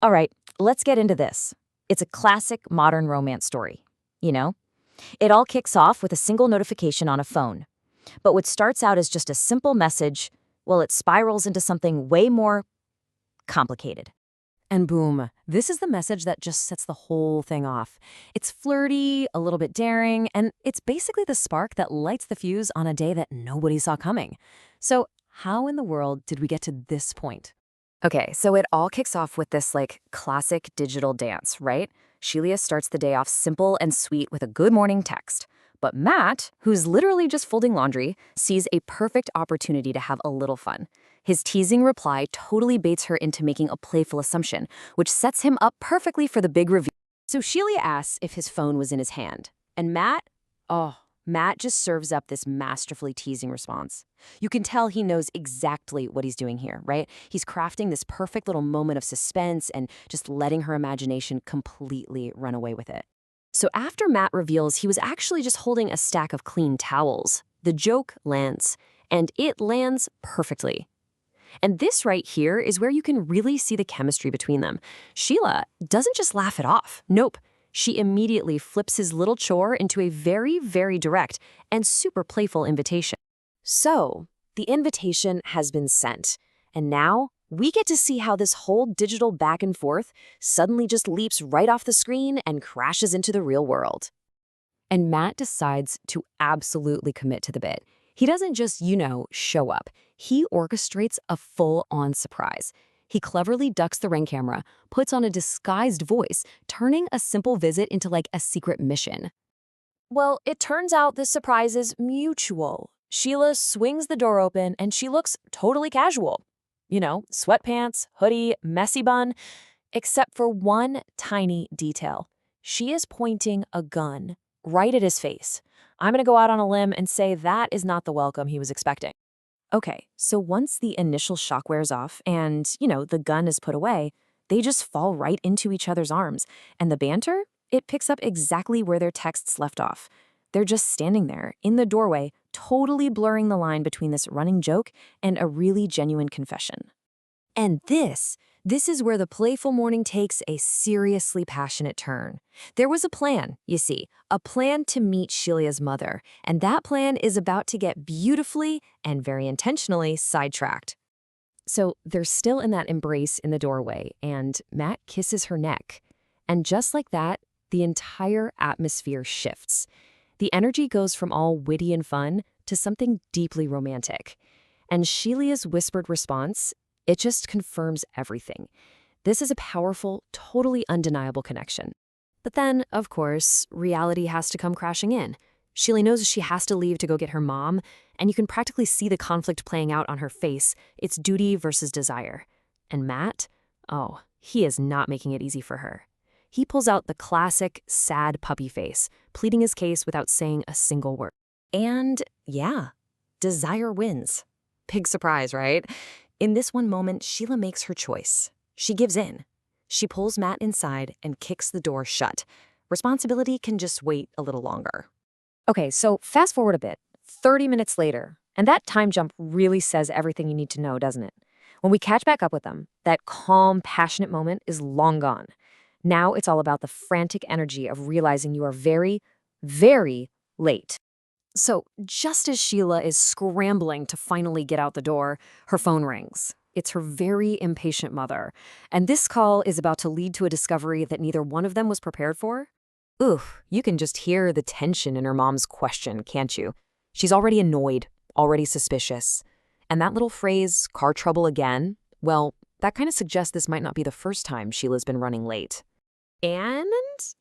All right, let's get into this. It's a classic modern romance story, you know? It all kicks off with a single notification on a phone. But what starts out as just a simple message, well, it spirals into something way more complicated. And boom, this is the message that just sets the whole thing off. It's flirty, a little bit daring, and it's basically the spark that lights the fuse on a day that nobody saw coming. So, how in the world did we get to this point? Okay, so it all kicks off with this classic digital dance, right? Shelia starts the day off simple and sweet with a good morning text. But Matt, who's literally just folding laundry, sees a perfect opportunity to have a little fun. His teasing reply totally baits her into making a playful assumption, which sets him up perfectly for the big reveal. So Shelia asks if his phone was in his hand. And Matt just serves up this masterfully teasing response. You can tell he knows exactly what he's doing here, right? He's crafting this perfect little moment of suspense and just letting her imagination completely run away with it. So after Matt reveals he was actually just holding a stack of clean towels, the joke lands, and it lands perfectly. And this right here is where you can really see the chemistry between them. Sheila doesn't just laugh it off. Nope. She immediately flips his little chore into a very, very direct and super playful invitation. So, the invitation has been sent. And now, we get to see how this whole digital back and forth suddenly just leaps right off the screen and crashes into the real world. And Matt decides to absolutely commit to the bit. He doesn't just, show up. He orchestrates a full-on surprise. He cleverly ducks the Ring camera, puts on a disguised voice, turning a simple visit into a secret mission. Well, it turns out this surprise is mutual. Sheila swings the door open and she looks totally casual. Sweatpants, hoodie, messy bun, except for one tiny detail. She is pointing a gun right at his face. I'm going to go out on a limb and say that is not the welcome he was expecting. Okay, so once the initial shock wears off and, the gun is put away, they just fall right into each other's arms. And the banter, it picks up exactly where their texts left off. They're just standing there, in the doorway, totally blurring the line between this running joke and a really genuine confession. And this is where the playful morning takes a seriously passionate turn. There was a plan, you see, a plan to meet Shelia's mother, and that plan is about to get beautifully and very intentionally sidetracked. So they're still in that embrace in the doorway, and Matt kisses her neck. And just like that, the entire atmosphere shifts. The energy goes from all witty and fun to something deeply romantic. And Shelia's whispered response, it just confirms everything. This is a powerful, totally undeniable connection. But then, of course, reality has to come crashing in. Sheila knows she has to leave to go get her mom, and you can practically see the conflict playing out on her face. It's duty versus desire. And Matt? Oh, he is not making it easy for her. He pulls out the classic, sad puppy face, pleading his case without saying a single word. And yeah, desire wins. Big surprise, right? In this one moment, Sheila makes her choice. She gives in. She pulls Matt inside and kicks the door shut. Responsibility can just wait a little longer. Okay, so fast forward a bit. 30 minutes later, and that time jump really says everything you need to know, doesn't it? When we catch back up with them, that calm, passionate moment is long gone. Now it's all about the frantic energy of realizing you are very, very late. So, just as Sheila is scrambling to finally get out the door, her phone rings. It's her very impatient mother. And this call is about to lead to a discovery that neither one of them was prepared for. Oof, you can just hear the tension in her mom's question, can't you? She's already annoyed, already suspicious. And that little phrase, car trouble again, well, that kind of suggests this might not be the first time Sheila's been running late. And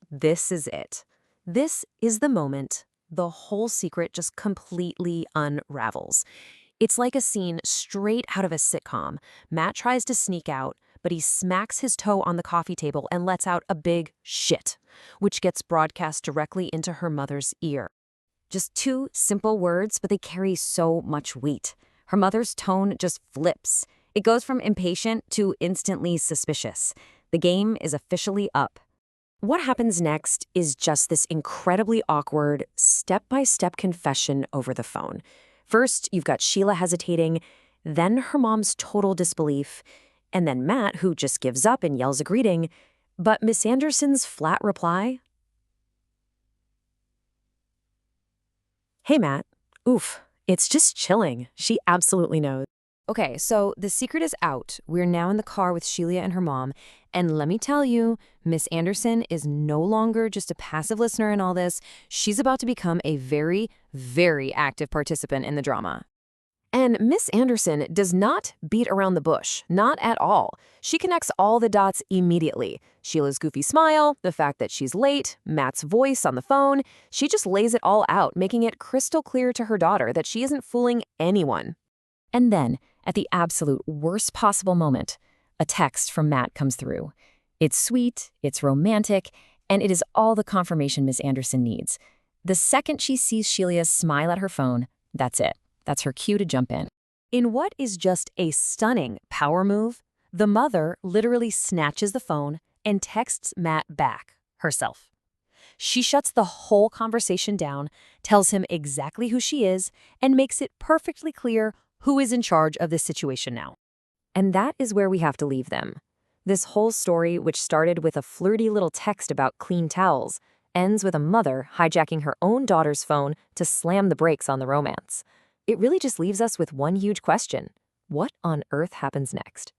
this is it. This is the moment the whole secret just completely unravels. It's like a scene straight out of a sitcom. Matt tries to sneak out, but he smacks his toe on the coffee table and lets out a big shit, which gets broadcast directly into her mother's ear. Just two simple words, but they carry so much weight. Her mother's tone just flips. It goes from impatient to instantly suspicious. The game is officially up. What happens next is just this incredibly awkward, step-by-step confession over the phone. First, you've got Sheila hesitating, then her mom's total disbelief, And then Matt, who just gives up and yells a greeting. But Miss Anderson's flat reply? Hey, Matt. Oof, it's just chilling. She absolutely knows. Okay, so the secret is out. We're now in the car with Sheila and her mom. And let me tell you, Miss Anderson is no longer just a passive listener in all this. She's about to become a very, very active participant in the drama. And Miss Anderson does not beat around the bush, not at all. She connects all the dots immediately. Sheila's goofy smile, the fact that she's late, Matt's voice on the phone. She just lays it all out, making it crystal clear to her daughter that she isn't fooling anyone. And then, at the absolute worst possible moment, a text from Matt comes through. It's sweet, it's romantic, and it is all the confirmation Miss Anderson needs. The second she sees Sheila smile at her phone, that's it. That's her cue to jump in. In what is just a stunning power move, the mother literally snatches the phone and texts Matt back herself. She shuts the whole conversation down, tells him exactly who she is, and makes it perfectly clear who is in charge of this situation now. And that is where we have to leave them. This whole story, which started with a flirty little text about clean towels, ends with a mother hijacking her own daughter's phone to slam the brakes on the romance. It really just leaves us with one huge question. What on earth happens next?